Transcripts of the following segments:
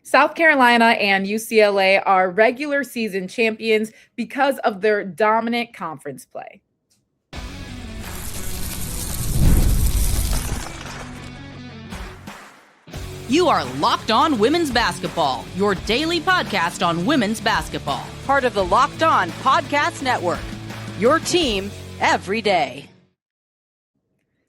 South Carolina and UCLA are regular season champions because of their dominant conference play. You are Locked On Women's Basketball, your daily podcast on women's basketball. Part of the Locked On Podcast Network, your team every day.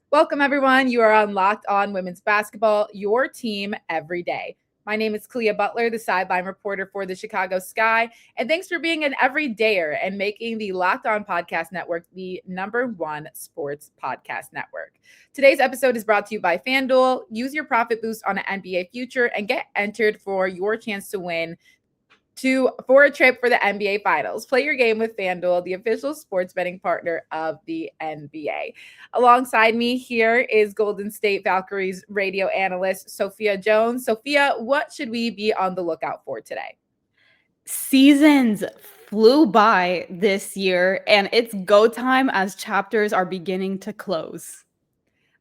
Welcome, everyone. You are on Locked On Women's Basketball, your team every day. My name is Clea Butler, the sideline reporter for the Chicago Sky, and thanks for being an everydayer and making the Locked On Podcast Network the #1 sports podcast network. Today's episode is brought to you by FanDuel. Use your profit boost on an NBA future and get entered for your chance to win for a trip for the NBA Finals. Play your game with FanDuel, the official sports betting partner of the NBA. Alongside me here is Golden State Valkyries radio analyst Sophia Jones. Sophia, what should we be on the lookout for today? Seasons flew by this year, and it's go time as chapters are beginning to close.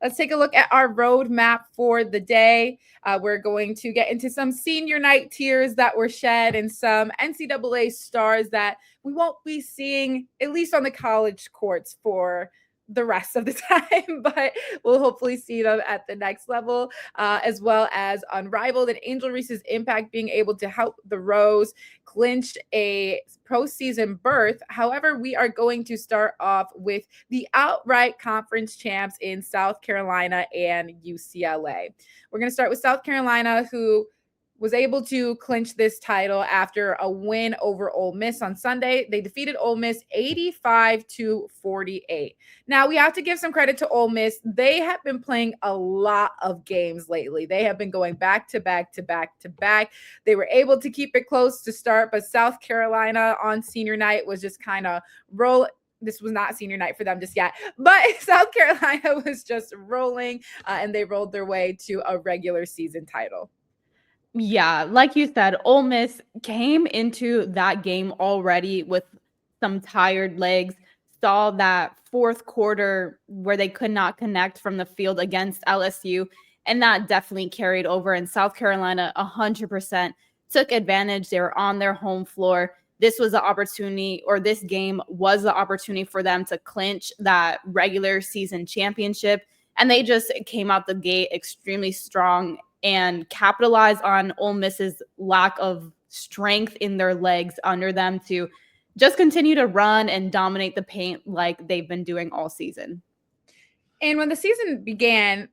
Let's take a look at our roadmap for the day. We're going to get into some senior night tears that were shed and some NCAA stars that we won't be seeing, at least on the college courts, for the rest of the time, but we'll hopefully see them at the next level, as well as Unrivaled and Angel Reese's impact being able to help the Rose clinch a postseason berth. However, we are going to start off with the outright conference champs in South Carolina and UCLA. We're going to start with South Carolina, who was able to clinch this title after a win over Ole Miss on Sunday. They defeated Ole Miss 85-48. Now, we have to give some credit to Ole Miss. They have been playing a lot of games lately. They have been going back to back to back to back. They were able to keep it close to start, but South Carolina on senior night was just kind of rolling. This was not senior night for them just yet, but South Carolina was just rolling, and they rolled their way to a regular season title. Yeah, like you said, Ole Miss came into that game already with some tired legs, saw that fourth quarter where they could not connect from the field against LSU, and that definitely carried over. And South Carolina 100% took advantage. They were on their home floor. This was the opportunity, or this game was the opportunity for them to clinch that regular season championship. And they just came out the gate extremely strong and capitalize on Ole Miss's lack of strength in their legs under them to just continue to run and dominate the paint like they've been doing all season. And when the season began,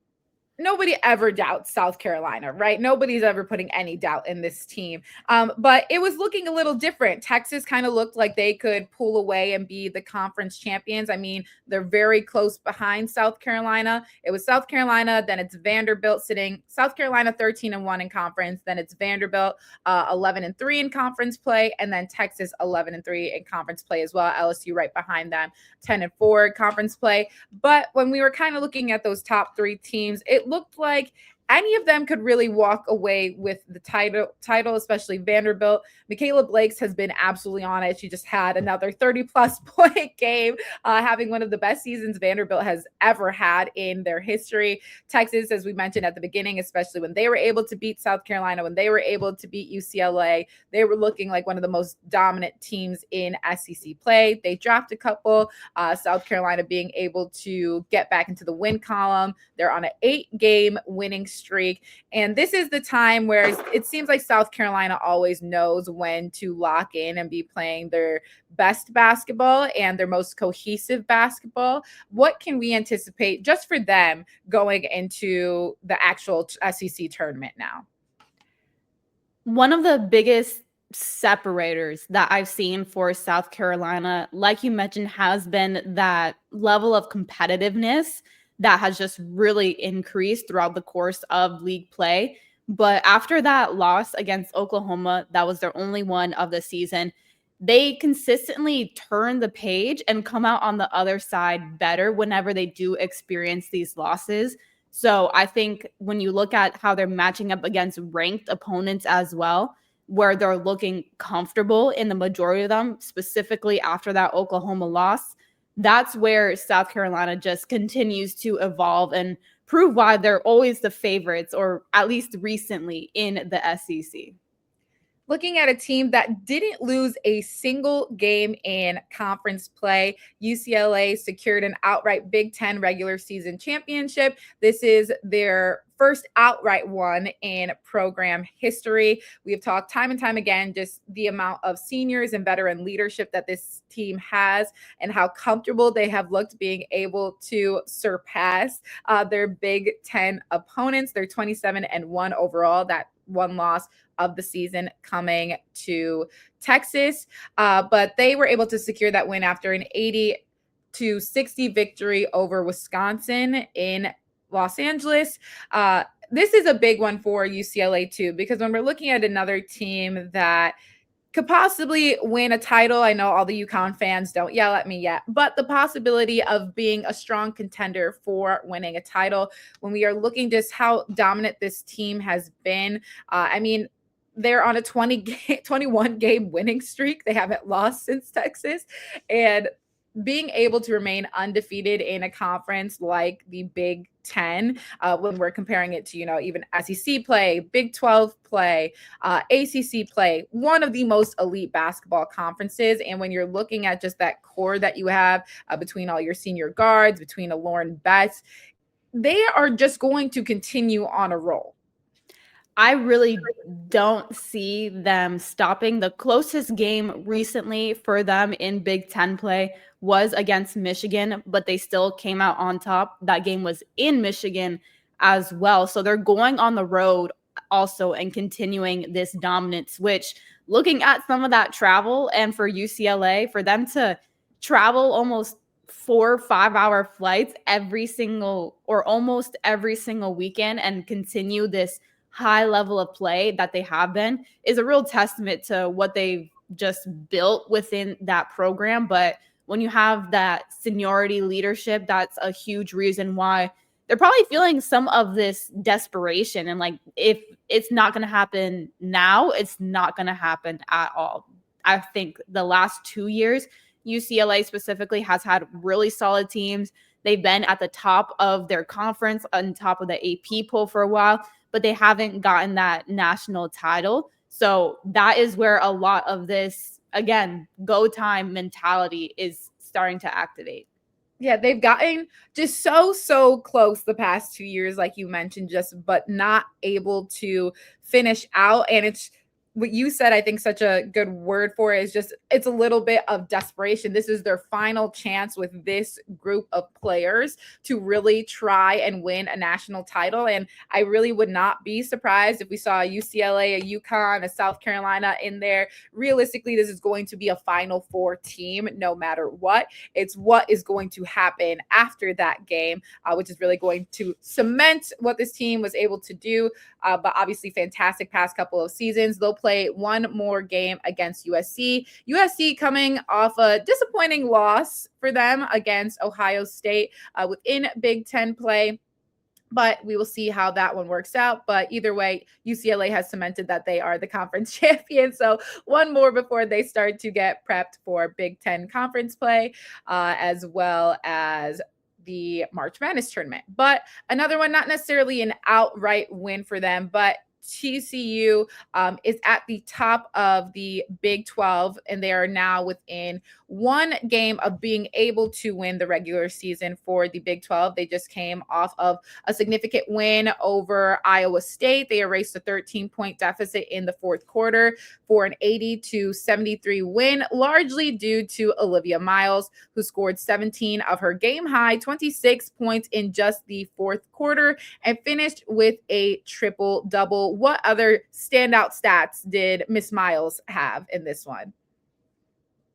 nobody ever doubts South Carolina, right? Nobody's ever putting any doubt in this team. But it was looking a little different. Texas kind of looked like they could pull away and be the conference champions. I mean, they're very close behind South Carolina. It was South Carolina, then it's Vanderbilt sitting South Carolina 13-1 in conference. Then it's Vanderbilt 11-3 in conference play. And then Texas 11-3 in conference play as well. LSU right behind them, 10-4 conference play. But when we were kind of looking at those top three teams, it looked like any of them could really walk away with the title, especially Vanderbilt. Michaela Blakes has been absolutely on it. She just had another 30-plus point game, having one of the best seasons Vanderbilt has ever had in their history. Texas, as we mentioned at the beginning, especially when they were able to beat South Carolina, when they were able to beat UCLA, they were looking like one of the most dominant teams in SEC play. They dropped a couple, South Carolina being able to get back into the win column. They're on an 8-game winning streak. And this is the time where it seems like South Carolina always knows when to lock in and be playing their best basketball and their most cohesive basketball. What can we anticipate just for them going into the actual SEC tournament now? One of the biggest separators that I've seen for South Carolina, like you mentioned, has been that level of competitiveness that has just really increased throughout the course of league play. But after that loss against Oklahoma, that was their only one of the season, they consistently turn the page and come out on the other side better whenever they do experience these losses. So I think when you look at how they're matching up against ranked opponents as well, where they're looking comfortable in the majority of them, specifically after that Oklahoma loss, that's where South Carolina just continues to evolve and prove why they're always the favorites, or at least recently, in the SEC. Looking at a team that didn't lose a single game in conference play, UCLA secured an outright Big Ten regular season championship. This is their first outright one in program history. We have talked time and time again, just the amount of seniors and veteran leadership that this team has and how comfortable they have looked being able to surpass their Big Ten opponents. They're 27-1 overall. That one loss of the season coming to Texas. But they were able to secure that win after an 80-60 victory over Wisconsin in Los Angeles. This is a big one for UCLA too, because when we're looking at another team that could possibly win a title, I know all the UConn fans don't yell at me yet, but the possibility of being a strong contender for winning a title, when we are looking just how dominant this team has been, I mean, they're on a 21 game winning streak. They haven't lost since Texas. And being able to remain undefeated in a conference like the Big Ten, when we're comparing it to, even SEC play, Big 12 play, ACC play, one of the most elite basketball conferences. And when you're looking at just that core that you have between all your senior guards, between a Lauren Betts, they are just going to continue on a roll. I really don't see them stopping. The closest game recently for them in Big Ten play was against Michigan, but they still came out on top. That game was in Michigan as well. So they're going on the road also and continuing this dominant switch. Looking at some of that travel, and for UCLA, for them to travel almost 4 or 5 hour flights almost every single weekend and continue this high level of play that they have been is a real testament to what they've just built within that program. But when you have that seniority leadership, that's a huge reason why they're probably feeling some of this desperation. And like, if it's not going to happen now, it's not going to happen at all. I think the last 2 years, UCLA specifically has had really solid teams. They've been at the top of their conference, on top of the AP poll for a while, but they haven't gotten that national title. So that is where a lot of this, again, go time mentality is starting to activate. Yeah, they've gotten just so close the past 2 years, like you mentioned, but not able to finish out. And it's what you said, I think such a good word for it is just, it's a little bit of desperation. This is their final chance with this group of players to really try and win a national title. And I really would not be surprised if we saw a UCLA, a UConn, a South Carolina in there. Realistically, this is going to be a Final Four team no matter what. It's what is going to happen after that game, which is really going to cement what this team was able to do. But obviously fantastic past couple of seasons. They'll play one more game against USC. USC coming off a disappointing loss for them against Ohio State within Big Ten play. But we will see how that one works out. But either way, UCLA has cemented that they are the conference champion. So one more before they start to get prepped for Big Ten conference play, as well as the March Madness tournament. But another one, not necessarily an outright win for them, but TCU is at the top of the Big 12, and they are now within one game of being able to win the regular season for the Big 12. They just came off of a significant win over Iowa State. They erased a 13-point deficit in the fourth quarter for an 80-73 win, largely due to Olivia Miles, who scored 17 of her game-high 26 points in just the fourth quarter and finished with a triple-double. What other standout stats did Miss Miles have in this one?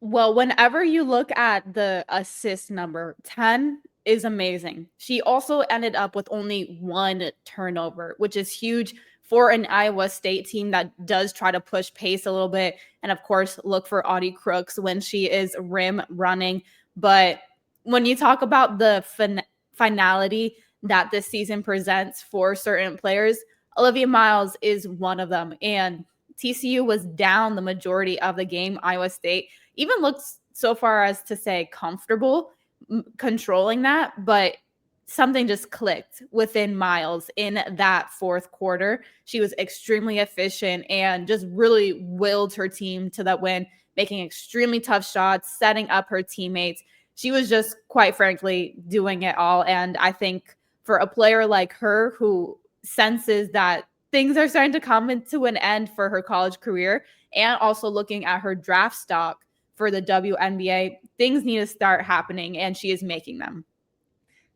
Well, whenever you look at the assist number, 10 is amazing. She also ended up with only one turnover, which is huge for an Iowa State team that does try to push pace a little bit. And of course, look for Audie Crooks when she is rim running. But when you talk about the finality that this season presents for certain players, Olivia Miles is one of them. And TCU was down the majority of the game. Iowa State even looked so far as to say comfortable controlling that, but something just clicked within Miles in that fourth quarter. She was extremely efficient and just really willed her team to that win, making extremely tough shots, setting up her teammates. She was just, quite frankly, doing it all. And I think for a player like her who senses that things are starting to come into an end for her college career, and also looking at her draft stock for the WNBA, things need to start happening, and she is making them.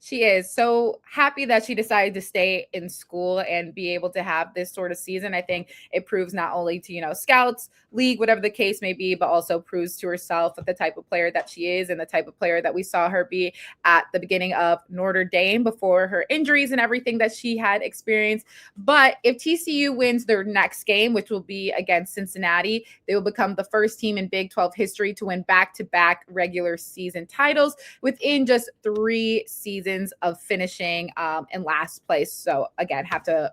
She is so happy that she decided to stay in school and be able to have this sort of season. I think it proves not only to, scouts, league, whatever the case may be, but also proves to herself the type of player that she is and the type of player that we saw her be at the beginning of Notre Dame before her injuries and everything that she had experienced. But if TCU wins their next game, which will be against Cincinnati, they will become the first team in Big 12 history to win back-to-back regular season titles within just 3 seasons of finishing in last place. So again, have to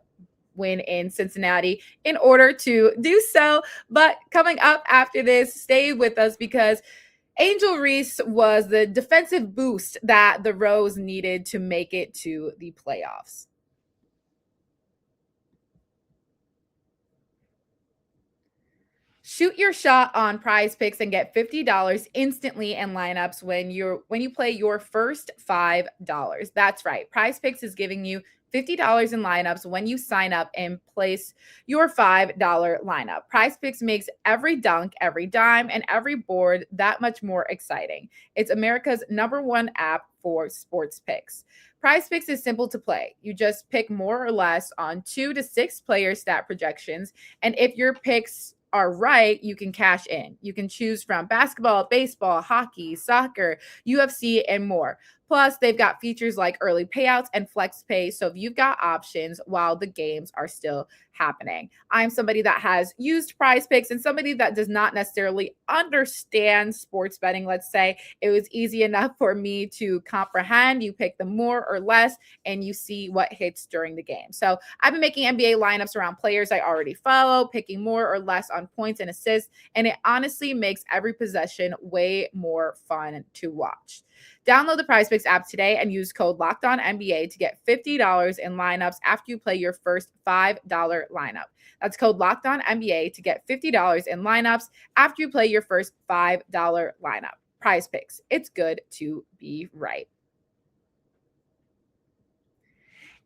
win in Cincinnati in order to do so. But coming up after this, stay with us because Angel Reese was the defensive boost that the Rose needed to make it to the playoffs. Shoot your shot on PrizePicks and get $50 instantly in lineups when you play your first $5. That's right. PrizePicks is giving you $50 in lineups when you sign up and place your $5 lineup. PrizePicks makes every dunk, every dime, and every board that much more exciting. It's America's #1 app for sports picks. PrizePicks is simple to play. You just pick more or less on 2 to 6 player stat projections, and if your picks are right, you can cash in. You can choose from basketball, baseball, hockey, soccer, UFC, and more. Plus, they've got features like early payouts and flex pay. So if you've got options while the games are still happening. I'm somebody that has used PrizePicks and somebody that does not necessarily understand sports betting. Let's say it was easy enough for me to comprehend. You pick the more or less and you see what hits during the game. So I've been making NBA lineups around players I already follow, picking more or less on points and assists. And it honestly makes every possession way more fun to watch. Download the PrizePicks app today and use code LOCKEDONNBA to get $50 in lineups after you play your first $5 lineup. That's code LOCKEDONNBA to get $50 in lineups after you play your first $5 lineup. PrizePicks. It's good to be right.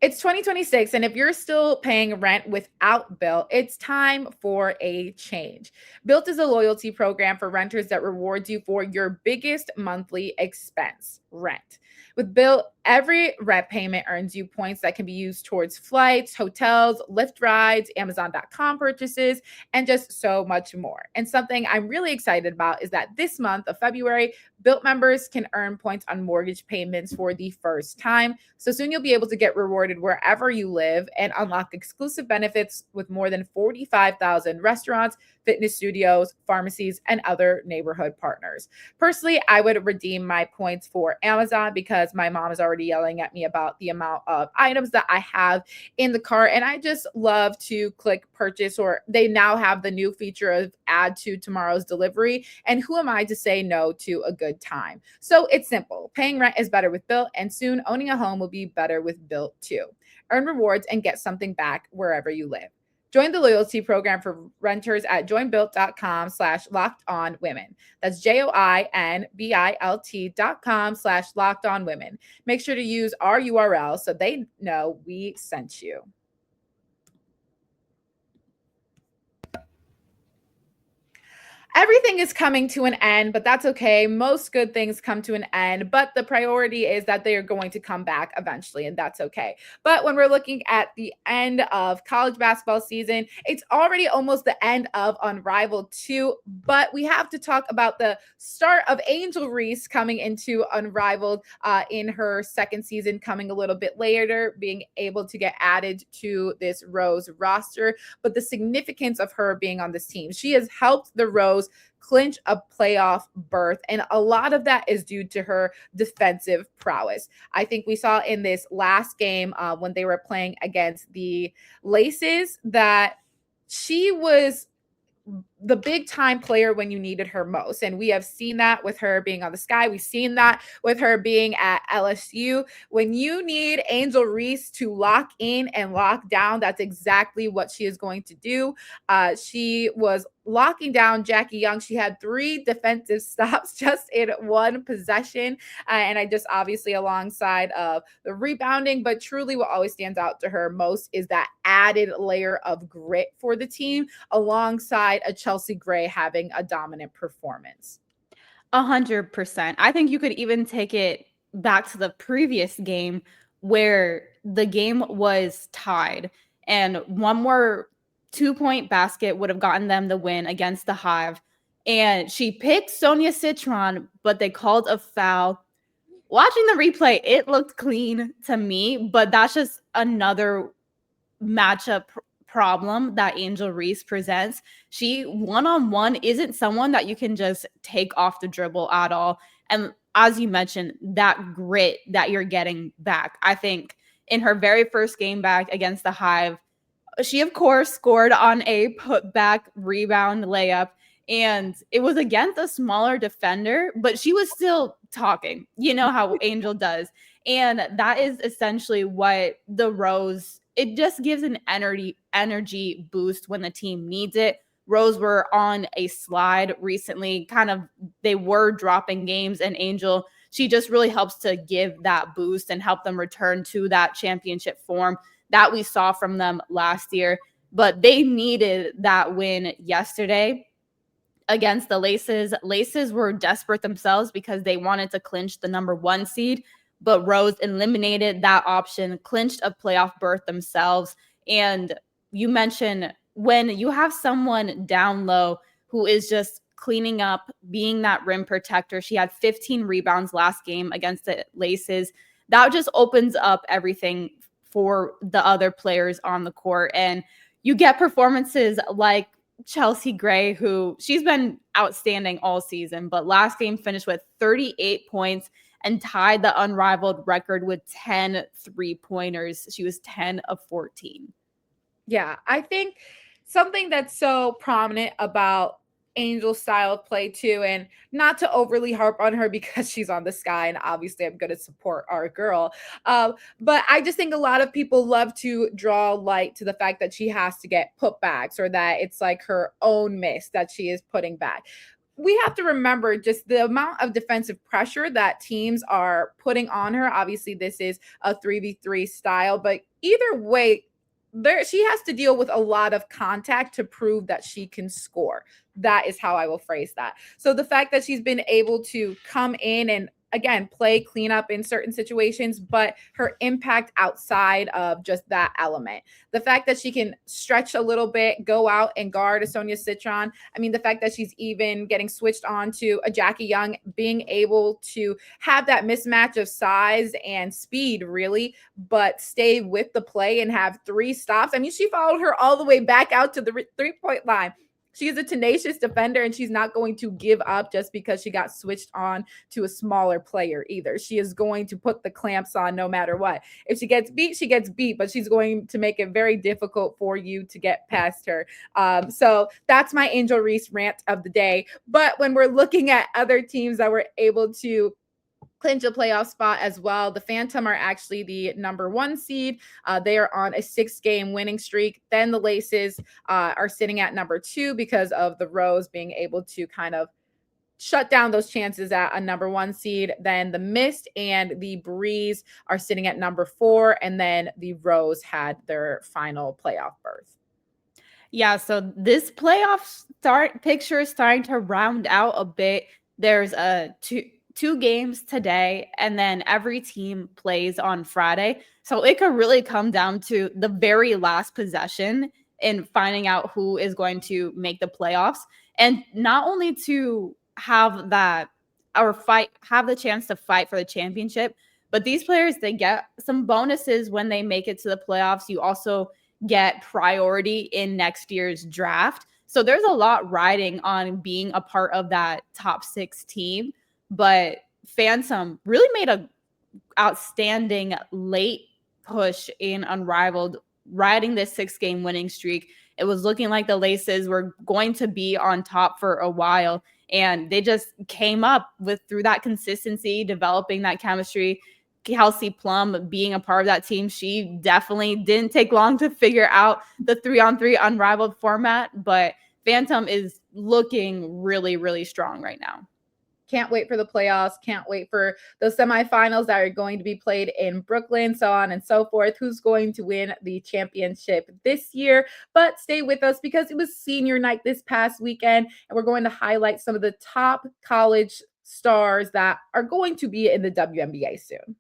It's 2026, and if you're still paying rent without Bilt, it's time for a change. Bilt is a loyalty program for renters that rewards you for your biggest monthly expense, rent. With Bilt, every rent payment earns you points that can be used towards flights, hotels, Lyft rides, Amazon.com purchases, and just so much more. And something I'm really excited about is that this month of February, Bilt members can earn points on mortgage payments for the first time. So soon you'll be able to get rewarded wherever you live and unlock exclusive benefits with more than 45,000 restaurants, fitness studios, pharmacies, and other neighborhood partners. Personally, I would redeem my points for Amazon because my mom is already yelling at me about the amount of items that I have in the cart. And I just love to click purchase, or they now have the new feature of add to tomorrow's delivery. And who am I to say no to a good time? So it's simple. Paying rent is better with Bilt, and soon owning a home will be better with Bilt too. Earn rewards and get something back wherever you live. Join the loyalty program for renters at joinbilt.com/lockedonwomen. That's joinbilt.com/lockedonwomen. Make sure to use our URL so they know we sent you. Everything is coming to an end, but that's okay. Most good things come to an end, but the priority is that they are going to come back eventually, and that's okay. But when we're looking at the end of college basketball season, it's already almost the end of Unrivaled 2, but we have to talk about the start of Angel Reese coming into Unrivaled in her second season, coming a little bit later, being able to get added to this Rose roster, but the significance of her being on this team. She has helped the Rose clinch a playoff berth, and a lot of that is due to her defensive prowess. I think we saw in this last game when they were playing against the Laces that she was the big time player when you needed her most. And we have seen that with her being on the Sky. We've seen that with her being at LSU. When you need Angel Reese to lock in and lock down, that's exactly what she is going to do. She was locking down Jackie Young. She had 3 defensive stops just in one possession. And I just obviously alongside of the rebounding, but truly what always stands out to her most is that added layer of grit for the team alongside a Chelsea Gray having a dominant performance. 100%. I think you could even take it back to the previous game where the game was tied and one more 2-point basket would have gotten them the win against the Hive. And she picked Sonia Citron, but they called a foul. Watching the replay, it looked clean to me, but that's just another matchup problem that Angel Reese presents. She one-on-one isn't someone that you can just take off the dribble at all. And as you mentioned, that grit that you're getting back. I think in her very first game back against the Hive, she, of course, scored on a putback rebound layup, and it was against a smaller defender, but she was still talking. You know how Angel does. And that is essentially what the Rose, it just gives an energy boost when the team needs it. Rose were on a slide recently, they were dropping games, and Angel, she just really helps to give that boost and help them return to that championship form that we saw from them last year. But they needed that win yesterday against the Laces. Laces were desperate themselves because they wanted to clinch the number 1 seed, but Rose eliminated that option, clinched a playoff berth themselves. And you mentioned when you have someone down low who is just cleaning up, being that rim protector. She had 15 rebounds last game against the Laces. That just opens up everything for the other players on the court. And you get performances like Chelsea Gray, who she's been outstanding all season, but last game finished with 38 points and tied the unrivaled record with 10 3-pointers. She was 10 of 14. Yeah, I think something that's so prominent about Angel's style of play too, and not to overly harp on her because she's on the Sky and obviously I'm going to support our girl, but I just think a lot of people love to draw light to the fact that she has to get putbacks or that it's like her own miss that she is putting back. We have to remember just the amount of defensive pressure that teams are putting on her. Obviously this is a 3v3 style, but either way, she has to deal with a lot of contact to prove that she can score. That is how I will phrase that. So the fact that she's been able to come in and, again, play cleanup in certain situations, but her impact outside of just that element. The fact that she can stretch a little bit, go out and guard a Sonia Citron. I mean, the fact that she's even getting switched on to a Jackie Young, being able to have that mismatch of size and speed, really, but stay with the play and have 3 stops. I mean, she followed her all the way back out to the 3-point line. She is a tenacious defender, and she's not going to give up just because she got switched on to a smaller player either. She is going to put the clamps on no matter what. If she gets beat, she gets beat, but she's going to make it very difficult for you to get past her. So that's my Angel Reese rant of the day. But when we're looking at other teams that were able to clinch a playoff spot as well, the Phantom are actually the number 1 seed. They are on a 6-game winning streak. Then the Laces are sitting at number 2 because of the Rose being able to kind of shut down those chances at a number 1 seed. Then the Mist and the Breeze are sitting at number 4. And then the Rose had their final playoff berth. Yeah, so this playoff picture is starting to round out a bit. There's two games today, and then every team plays on Friday. So it could really come down to the very last possession in finding out who is going to make the playoffs. And not only to have that or have the chance to fight for the championship, but these players, they get some bonuses when they make it to the playoffs. You also get priority in next year's draft. So there's a lot riding on being a part of that top 6 team. But Phantom really made a outstanding late push in unrivaled, riding this 6-game winning streak. It was looking like the Laces were going to be on top for a while, and they just came up through that consistency, developing that chemistry. Kelsey Plum being a part of that team, she definitely didn't take long to figure out the 3-on-3 unrivaled format, but Phantom is looking really, really strong right now. Can't wait for the playoffs. Can't wait for those semifinals that are going to be played in Brooklyn, so on and so forth. Who's going to win the championship this year? But stay with us because it was senior night this past weekend, and we're going to highlight some of the top college stars that are going to be in the WNBA soon.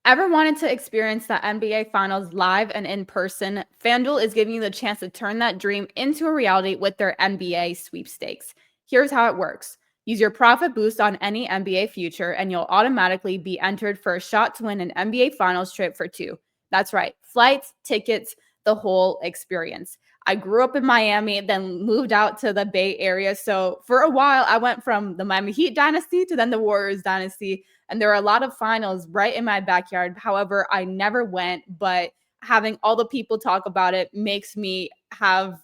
Ever wanted to experience the NBA Finals live and in person? FanDuel is giving you the chance to turn that dream into a reality with their NBA sweepstakes. Here's how it works. Use your profit boost on any NBA future, and you'll automatically be entered for a shot to win an NBA Finals trip for two. That's right, flights, tickets, the whole experience. I grew up in Miami, then moved out to the Bay Area. So for a while, I went from the Miami Heat dynasty to then the Warriors dynasty. And there are a lot of finals right in my backyard. However, I never went, but having all the people talk about it makes me have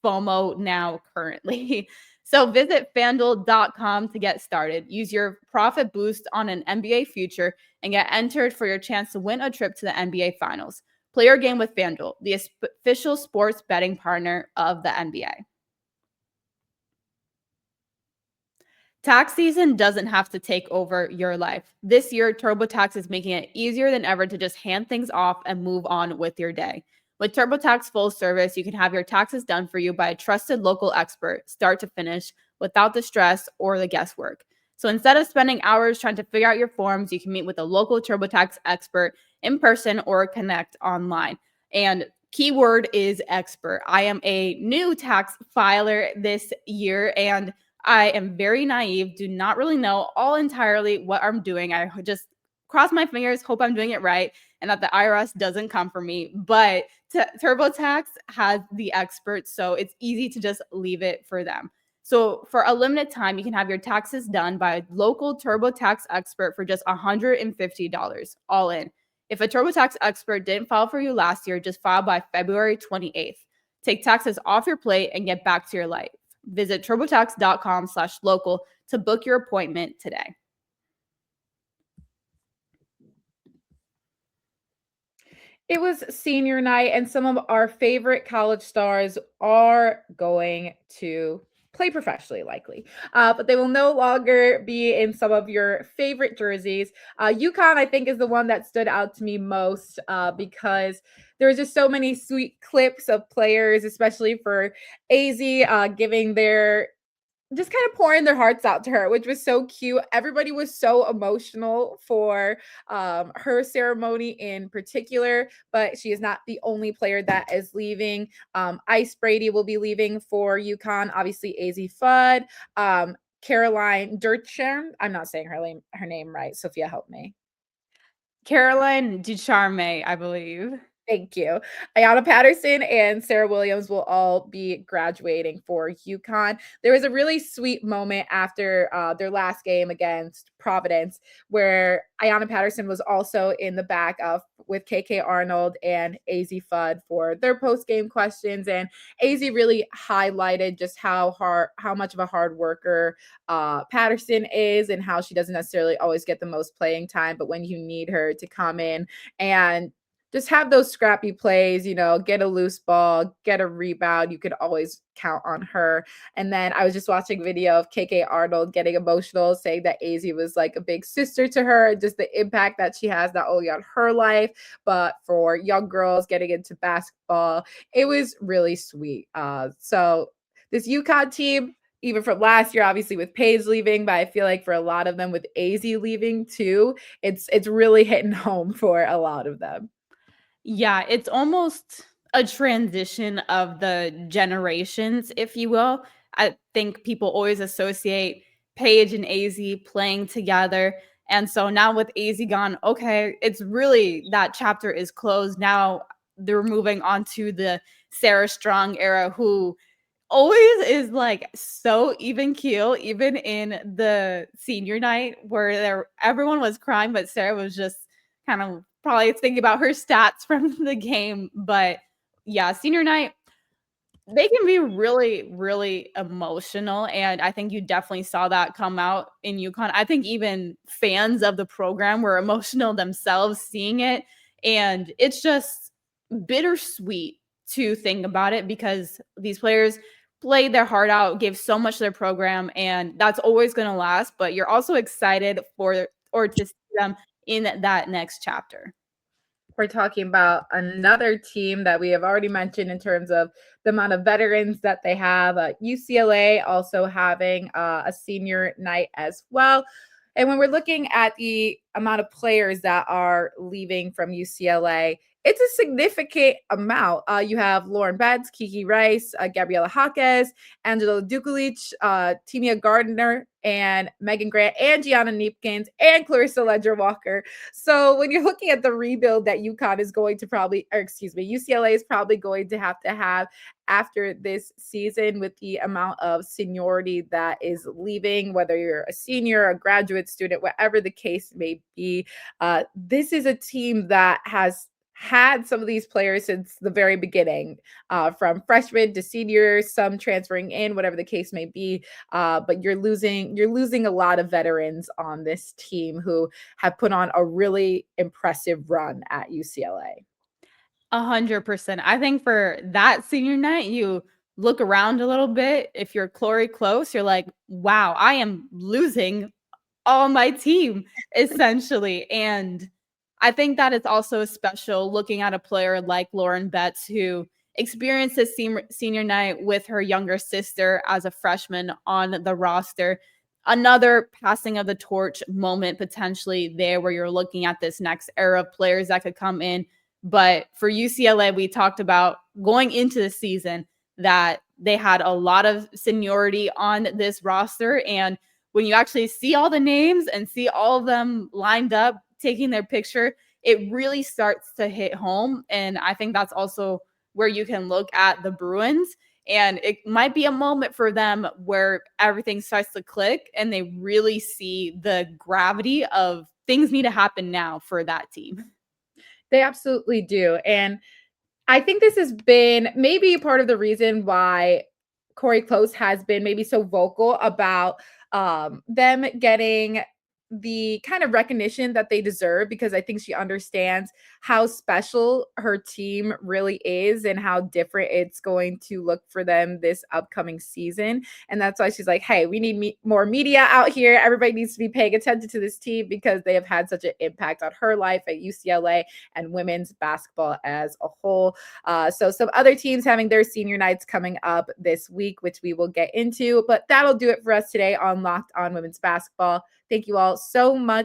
FOMO now currently. So visit FanDuel.com to get started. Use your profit boost on an NBA future and get entered for your chance to win a trip to the NBA Finals. Play your game with FanDuel, the official sports betting partner of the NBA. Tax season doesn't have to take over your life. This year, TurboTax is making it easier than ever to just hand things off and move on with your day. With TurboTax Full Service, you can have your taxes done for you by a trusted local expert, start to finish, without the stress or the guesswork. So instead of spending hours trying to figure out your forms, you can meet with a local TurboTax expert in person or connect online. And keyword is expert. I am a new tax filer this year, and I am very naive, do not really know all entirely what I'm doing. I just cross my fingers, hope I'm doing it right, and that the IRS doesn't come for me. But TurboTax has the experts, so it's easy to just leave it for them. So for a limited time, you can have your taxes done by a local TurboTax expert for just $150, all in. If a TurboTax expert didn't file for you last year, just file by February 28th. Take taxes off your plate and get back to your life. Visit turbotax.com/local to book your appointment today. It was senior night, and some of our favorite college stars are going to play professionally, likely. But they will no longer be in some of your favorite jerseys. UConn, I think, is the one that stood out to me most because there was just so many sweet clips of players, especially for AZ, giving their just kind of pouring their hearts out to her, which was so cute. Everybody was so emotional for her ceremony in particular, but she is not the only player that is leaving. Ice Brady will be leaving for UConn. Obviously, AZ Fudd, Caroline Ducharme. I'm not saying her name right. Sophia, help me. Caroline Ducharme, I believe. Thank you. Ayanna Patterson and Sarah Williams will all be graduating for UConn. There was a really sweet moment after their last game against Providence where Ayanna Patterson was also in the back with KK Arnold and AZ Fudd for their post-game questions. And AZ really highlighted just how much of a hard worker Patterson is and how she doesn't necessarily always get the most playing time, but when you need her to come in and just have those scrappy plays, get a loose ball, get a rebound. You could always count on her. And then I was just watching a video of KK Arnold getting emotional, saying that AZ was like a big sister to her, just the impact that she has not only on her life, but for young girls getting into basketball. It was really sweet. So this UConn team, even from last year, obviously with Paige leaving, but I feel like for a lot of them with AZ leaving too, it's really hitting home for a lot of them. Yeah, it's almost a transition of the generations, if you will. I think people always associate Paige and AZ playing together. And so now with AZ gone, okay, it's really that chapter is closed. Now they're moving on to the Sarah Strong era, who always is like so even keel, even in the senior night where everyone was crying, but Sarah was just kind of probably thinking about her stats from the game. But yeah, senior night, they can be really, really emotional. And I think you definitely saw that come out in UConn. I think even fans of the program were emotional themselves seeing it. And it's just bittersweet to think about it because these players played their heart out, gave so much to their program, and that's always going to last. But you're also excited for or to see them in that next chapter. We're talking about another team that we have already mentioned in terms of the amount of veterans that they have. UCLA also having a senior night as well. And when we're looking at the amount of players that are leaving from UCLA, it's a significant amount. You have Lauren Betts, Kiki Rice, Gabriela Jaquez, Angela Dukulich, Timia Gardner, and Megan Grant, and Gianna Neepkins, and Clarissa Ledger-Walker. So when you're looking at the rebuild that UConn is going to UCLA is probably going to have after this season with the amount of seniority that is leaving, whether you're a senior, a graduate student, whatever the case may be, this is a team that has had some of these players since the very beginning, from freshmen to seniors, some transferring in, whatever the case may be. But you're losing a lot of veterans on this team who have put on a really impressive run at UCLA. 100%. I think for that senior night, you look around a little bit. If you're Chloe Close, you're like, wow, I am losing all my team essentially. And I think that it's also special looking at a player like Lauren Betts, who experienced this senior night with her younger sister as a freshman on the roster. Another passing of the torch moment potentially there where you're looking at this next era of players that could come in. But for UCLA, we talked about going into the season that they had a lot of seniority on this roster. And when you actually see all the names and see all of them lined up, taking their picture, it really starts to hit home. And I think that's also where you can look at the Bruins. And it might be a moment for them where everything starts to click and they really see the gravity of things need to happen now for that team. They absolutely do. And I think this has been maybe part of the reason why Corey Close has been maybe so vocal about them getting the kind of recognition that they deserve, because I think she understands how special her team really is and how different it's going to look for them this upcoming season. And that's why she's like, hey, we need more media out here. Everybody needs to be paying attention to this team because they have had such an impact on her life at UCLA and women's basketball as a whole. So some other teams having their senior nights coming up this week, which we will get into, but that'll do it for us today on Locked On Women's Basketball. Thank you all so much